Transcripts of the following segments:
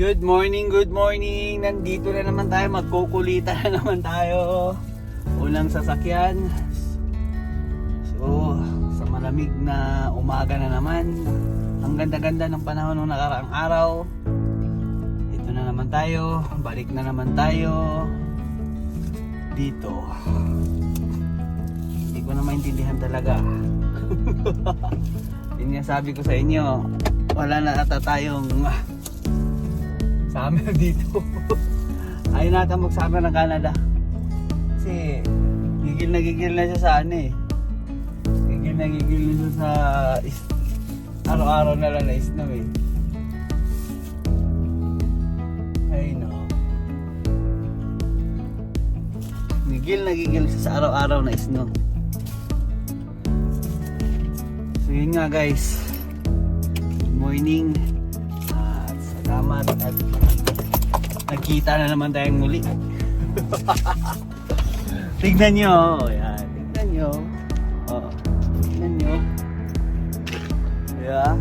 Good morning, good morning. Nandito na naman tayo, magkukulitan na naman tayo. Unang sasakyan. So, sa malamig na umaga na naman. Ang ganda-ganda ng panahon ng nakaraang araw. Ito na naman tayo, balik na naman tayo dito. Hindi ko na maintindihan talaga. Yun nga sabi ko sa inyo, wala na ata tayong summer dito. Ayaw natin mag-summer ng Canada kasi gigil na siya sa ano eh. Gigil na siya sa araw-araw na lang na snow eh. Ay no, gigil siya sa araw-araw na snow. So yun nga guys, good morning. Salamat at nagkita na naman tayong muli. Tignan nyo, yan, tignan nyo. Tignan nyo. Yeah.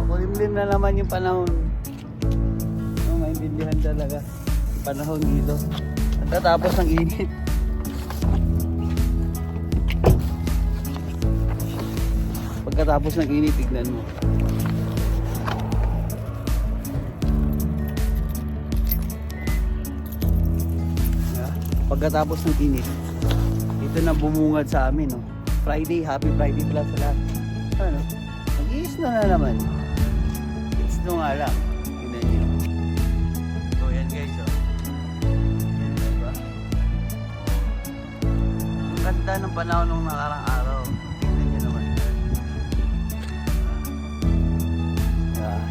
Makulimlim na naman yung panahon. Maintindihan talaga yung panahon dito. At tatapos ng init. Pagkatapos ng init, tignan mo. Pagkatapos ng init, ito na bumungad sa amin, no? Friday, happy Friday pala sa lahat. Ano? Mag-i-snow na naman. Snow nga lang. Tignan nyo. So yan guys, oh. Yan, diba? Ang ganda ng panahon ng nakarang araw. Tignan nyo naman.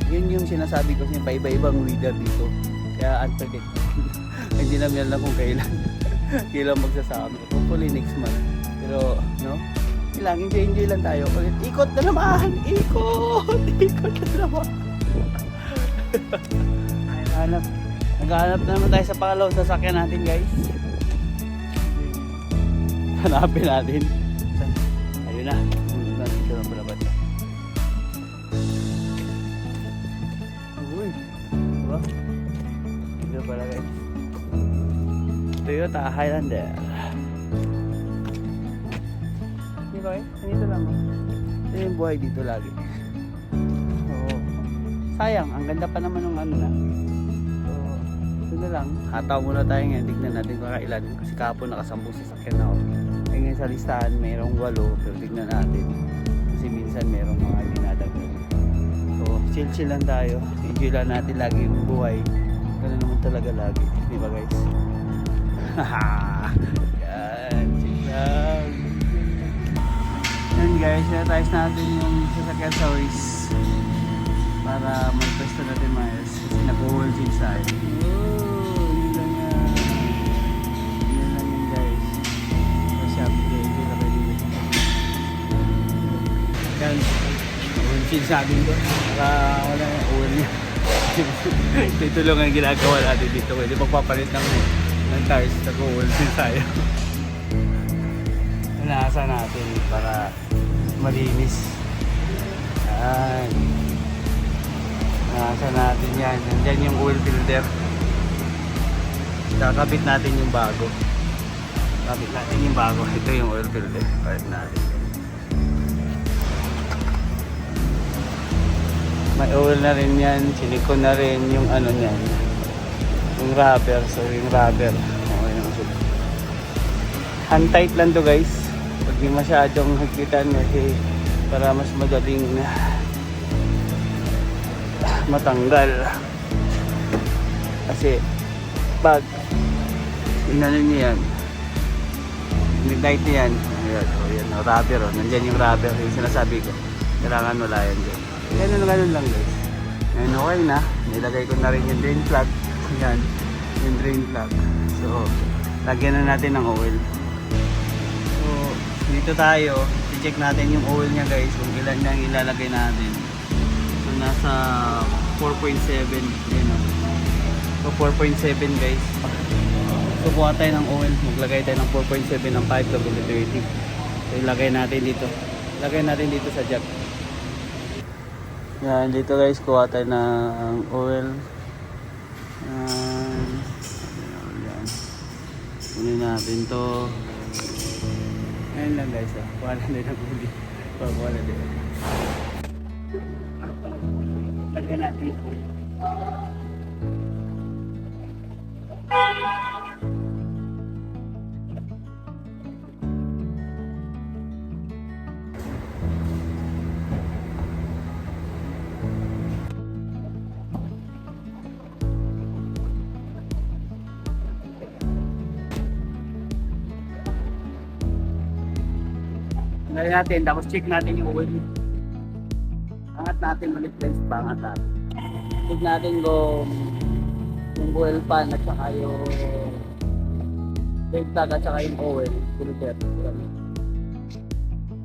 Yun yung sinasabi ko sa iba-ibang weather dito. Kaya unpredictable. Hindi namin alam kung kailan magsasama. Hopefully next month. Pero, no? Kailangan enjoy lang tayo. Ikot na naman! Ikot na naman! Naghahanap na naman tayo sa pangalawang sasakyan natin, guys. Hanapin natin. Ayun na. Dito na malabas na. Uy! Diba? Dito pala, guys. Toyota Highlander. Hindi ba eh? Ganito lang. Ito yung buhay dito lagi. Oo. Sayang, ang ganda pa naman ng ano na. So, ito na lang. Hataw muna tayo ngayon. Tignan natin kung kailan. Kasi kahapon nakasambong sa sakyan ako. Ay ngayon sa listahan, mayroong 8. Pero tignan natin. Kasi minsan mayroong mga dinadagdag. So, chill lang tayo. Enjoy lang natin lagi yung buhay. Ganun naman talaga lagi. Di ba guys? Yan, check lang. Yan guys, natayos natin yung sasakyan sa Waze para mag-pwesto natin maayos kasi nag-hold din sa akin. Yun lang yan. Yun lang yun guys. Kasi update na kayo dito. Yan, hold din sa akin ko para wala yung hold niya. Ito lang ang ginagawa natin dito. Pwede magpapalit ng tires, nag-hold din tayo. Inaasa natin para malinis. Yan. Inaasa natin yan. Nandyan yung oil filter. Kakabit natin yung bago. Kakabit natin yung bago. Ito yung oil filter. Kakabit natin. May oil na rin yan. Silikon na rin yung ano yan. Yung rubber. So yung rubber. Okay na kasi. Hand tight lang to guys. Pag di masyadong higpitan kasi para mas madaling matanggal. Kasi pag inano niya yan, tight niya yan. Ayan, o yan, o, rubber o. Nandyan yung rubber. Yung sinasabi ko. Kailangan wala yan dyan. Ganun lang guys. Ngayon okay na. Nilagay ko na rin yung drain plug. Yan. Yung drain plug. So, lagyan na natin ng oil. So, dito tayo. I-check natin yung oil niya guys. Kung ilan lang ilalagay natin. So, nasa 4.7. Yan o. So, 4.7 guys. So, kuha tayo ng oil. Maglagay tayo ng 4.7 ng 5W30. So, ilagay natin dito. Lagay natin dito sa jack. Yan, dito guys, kuha tayo ng oil. Yan. Kunin natin to. Ayan lang guys, wala din ang huli. Wala din. Lagyan natin. Lagyan natin, tapos check natin yung oil. Angat natin ulit guys, pangat natin. Check natin kung yung oil pan at saka yung brake tag at saka yung oil filter.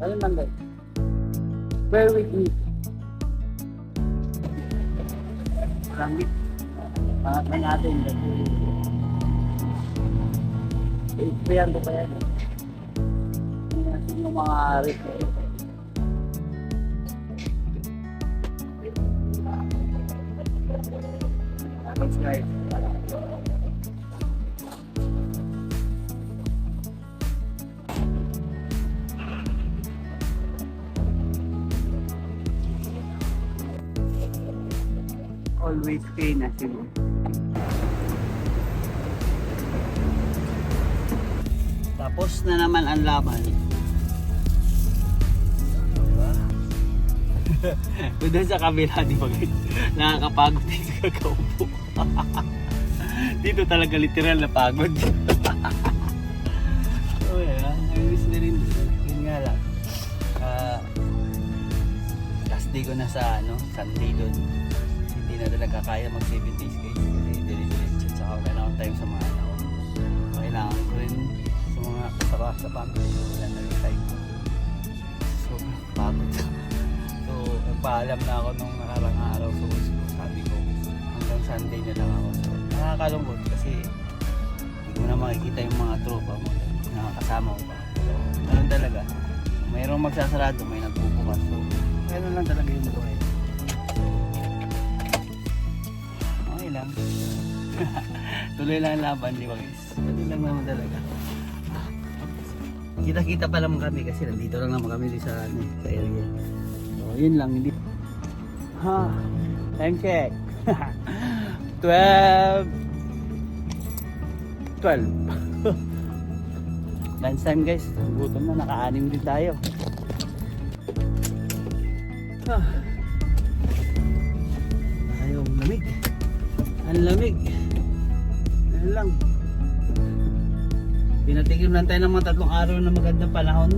Ayun lang guys. Bear with me. Langit. Pangat na natin kasi i-sprayan ko pa yan. Yung mga repair. That's right. Always stay na sila. Tapos na naman ang laban. Doon sa kabila, di ba guys? Nakakapagod din sa kakaupo. Dito talaga literal na pagod. Oh yeah, ayos na rin. Yun nga lang. Last day ko na sa Sunday doon. Hindi na talaga kaya mag 7 days guys. Kasi diretso at saka wala na akong time sa mga anak ko. Kailangan ko rin sa mga kasama sa family. Wala na rin time ko. So, pagod. Nagpaalam na ako nung nakarang araw sa school. Sabi ko, hanggang Sunday na lang ako. So, nakakalungkot kasi hindi ko na makikita yung mga tropa mo. Nakakasama ko pa. So, ganun talaga. Mayroong magsasarado, may nagpupukas. So, ganun lang talaga yung buhay. Okay lang. Tuloy lang ang laban, di ba guys? Tuloy lang naman talaga. Kita-kita pa naman kami kasi nandito lang naman kami sa area. Yun lang, hindi. Time check. 12. Lunch time guys. Gutom na, naka-anim din tayo. Ayaw, lamig. Ang lamig. Yan lang. Pinatigim lang tayo ng mga 3 araw na magandang panahon.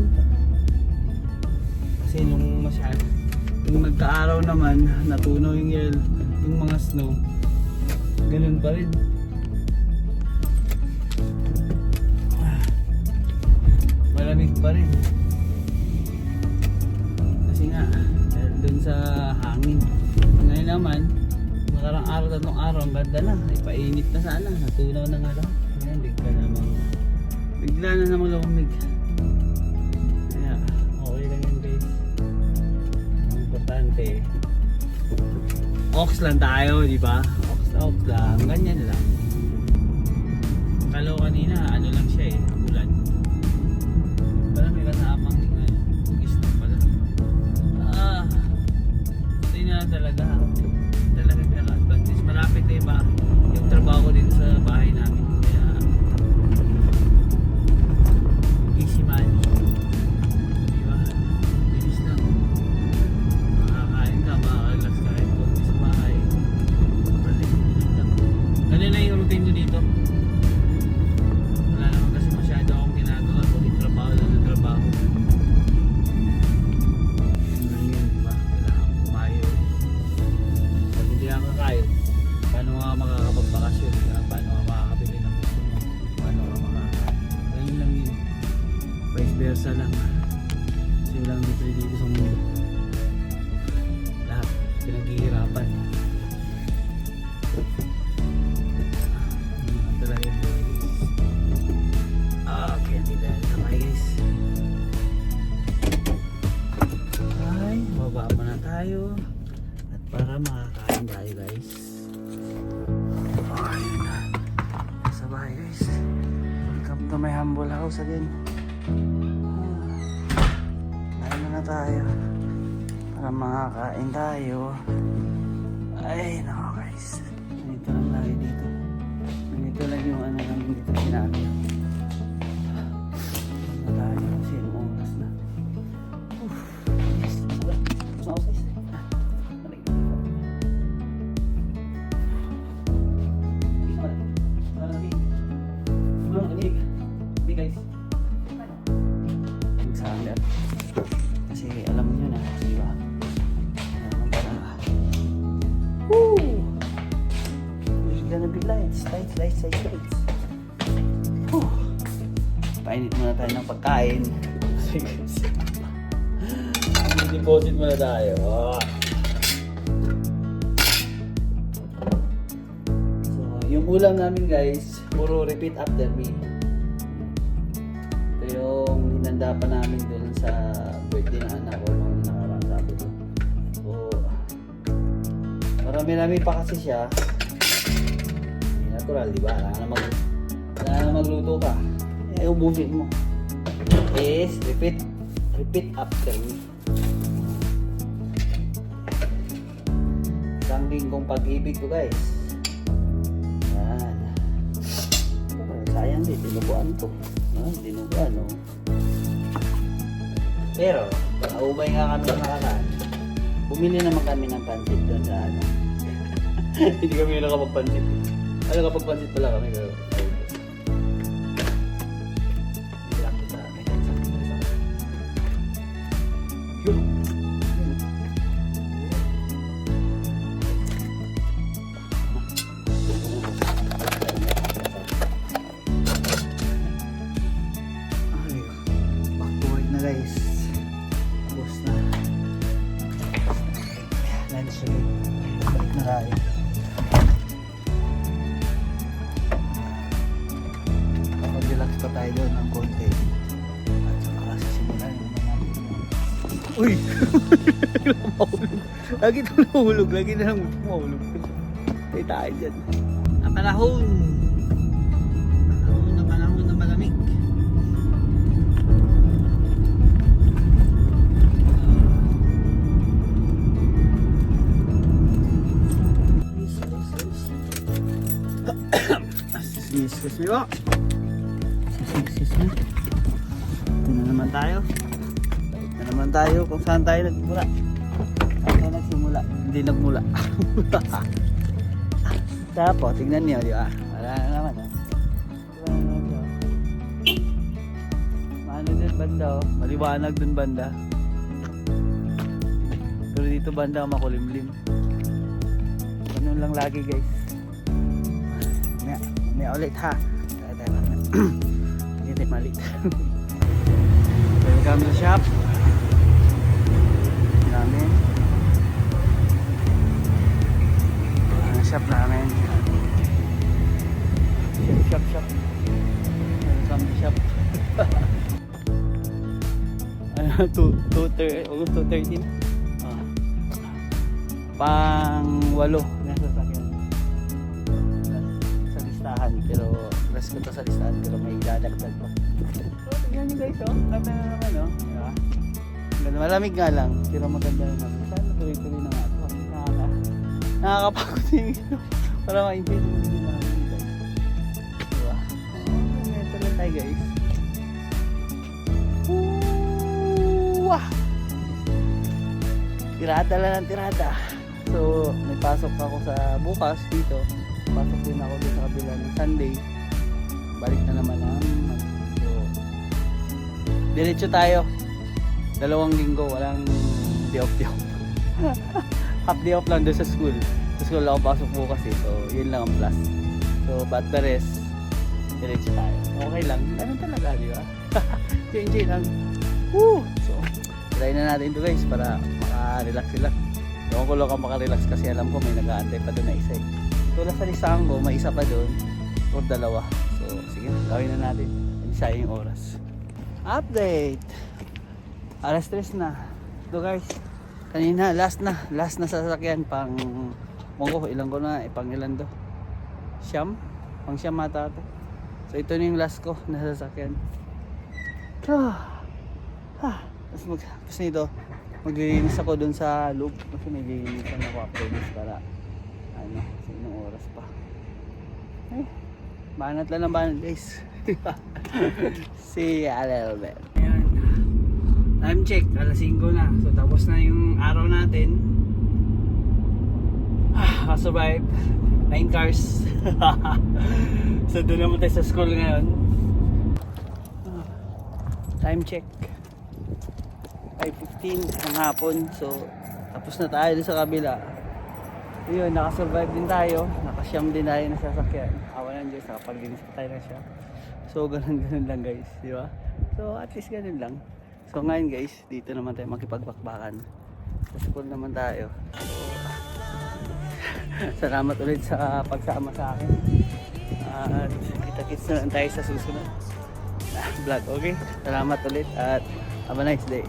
Kasi nung yung nagka-araw naman, natunaw yung mga snow. Ganun pa rin. Malamig pa rin. Kasi nga, dahil dun sa hangin. Ngayon naman, makarang araw, 3 araw, ang ganda na. Ipainit na sana. Natunaw na nga lang. Ayan, bigla na namang lumamig. Kaya, okay lang yan guys. Importante. Ox lang tayo, di ba? Ox lang, ganyan lang. Kalo kanina, ano lang siya ulan. Parang may kasamang isno pala. Ito na talaga. Talaga pinaka-advantage. Malapit na iba yung trabaho dito sa bahay namin. Kaya easy money. Diba? Bilis lang. Makakain ka, makakalas ka rin kung sa bahay. Balik lang. Ganun na yung routine ko dito. Wala naman kasi masyado akong ginagawa. Kung trabaho lang ng trabaho. Yun lang yun, diba? Kailangan kumayo. Pag hindi ako kakayo, paano nga makakapagbakasyon? Paano nga makakabili ng gusto mo? Paano nga makakain? Ganun lang yun. Vice versa lang. Kasi walang libre dito sa mundo. Lahat pinaghihirapan. Talaga yung buhay guys. Okay, hindi dahil kamay guys. Ay, baba pa na tayo. At para makakain tayo guys. to my humble house again. Kain na tayo. Para makakain tayo. Ay, nako guys. Ganito lang lagi dito. Ganito lang yung ano namin dito sinabi. Tayo kasi yung oras na. Yes. Wow guys. Guys, mag-summer kasi alam nyo na, di ba? Woo! There's gonna be lights. Woo! Painit muna tayo ng pagkain. Deposit muna tayo. So, yung ulam namin guys, puro repeat after me. Yung hinanda pa namin doon sa birthday ng anak ko nung nakarang Sabado. So, marami-rami pa kasi siya. Natural, di ba? Kailangan na magluto ka. Eh, ubusin mo. Yes, repeat after me. Isang linggong pag-ibig ko guys. Yan. Sayang din, tinubuan to. Dinugan, no? Pero, naubay nga kami ng nakaraan. Bumili naman kami ng pansit doon sa ano. Hindi kami nakapagpansit. Ano kapag pansit pala kami? Hindi lang ito sa amin. Yun. Guys, tapos na lunch ulit. Balik na tayo. Kapag-relax pa tayo doon ng konti at saka simulan yung mga uy! Lagi ito nahulog. Lagi na lang mahulog. Tayo tayo dyan. Ang panahon na malamig. Excuse me po. Excuse me. Ito na naman tayo. Balik na naman tayo kung saan tayo nagmula. Saan tayo nagsimula? Hindi nagmula. Tapos, tignan niyo, di ba? Wala na naman, ha? Maano dun banda, oh. Maliwanag dun banda. Pero dito banda, makulimlim. Ganun lang lagi, guys. May ulit ha. Hindi malit. Welcome to shop. Namin. Ang shop namin. Shop. Welcome to shop. 213. Pang 8 nasa sakyan. Pero rest ko to sa listahan pero may dadagdag pa. So tignan nyo guys, oh. Ganda na naman, oh. Diba? Ganda, malamig nga lang pero maganda na naman. Sana tuloy-tuloy na nga ito. Nakakapagod yung para ma-enjoy yung video namin guys. Diba? Ito lang tayo guys. Wah! Tirada lang ng tirada. So may pasok ako sa bukas dito. Pasok din ako doon sa kabila ng Sunday. Balik na naman ang so, diretso tayo. 2 linggo, walang day off. Half day off lang doon sa school. Sa school ako pasok bukas eh. So, yun lang ang plus. So, but the rest, diretso tayo. Okay lang. Ganun talaga, di ba? Enjoy lang. Woo! So, try na natin ito guys para maka-relax sila. Ewan ko lang kung maka-relax kasi alam ko may nag-aantay pa doon na isa eh. Tulad sa listahan ko, may isa pa doon or 2. So, sige, gawin na natin. Sayang yung oras. Update! Alas 3 na. Ito guys, kanina, last na sasakyan pang monggo, ilang ko na, pang ilan to? Siyam? Pang siyam mata ito. So ito na yung last ko na sasakyan. Tapos nito, maglilinis ako dun sa loop. Kasi may lilinisan ako after this para ano, sa inong oras pa. Eh, banat lang ng banat guys. See you a little bit. Ayan. Time check, alas 5 na. So tapos na yung araw natin. Survive 9 cars. So doon naman tayo sa school ngayon. Time check 5:15 ng hapon. So tapos na tayo sa kabila. Yun, nakasurvive din tayo. Nakasyam din tayo na sasakyan. Awa ng Diyos, nakapaglinis pa tayo na siya. So ganun lang guys, di ba? So at least ganun lang. So ngayon guys, dito naman tayo makipagbakbakan. Sa school naman tayo. So salamat ulit sa pagsama sa akin. At kita-kits na lang tayo sa susunod na vlog. Okay? Salamat ulit at have a nice day.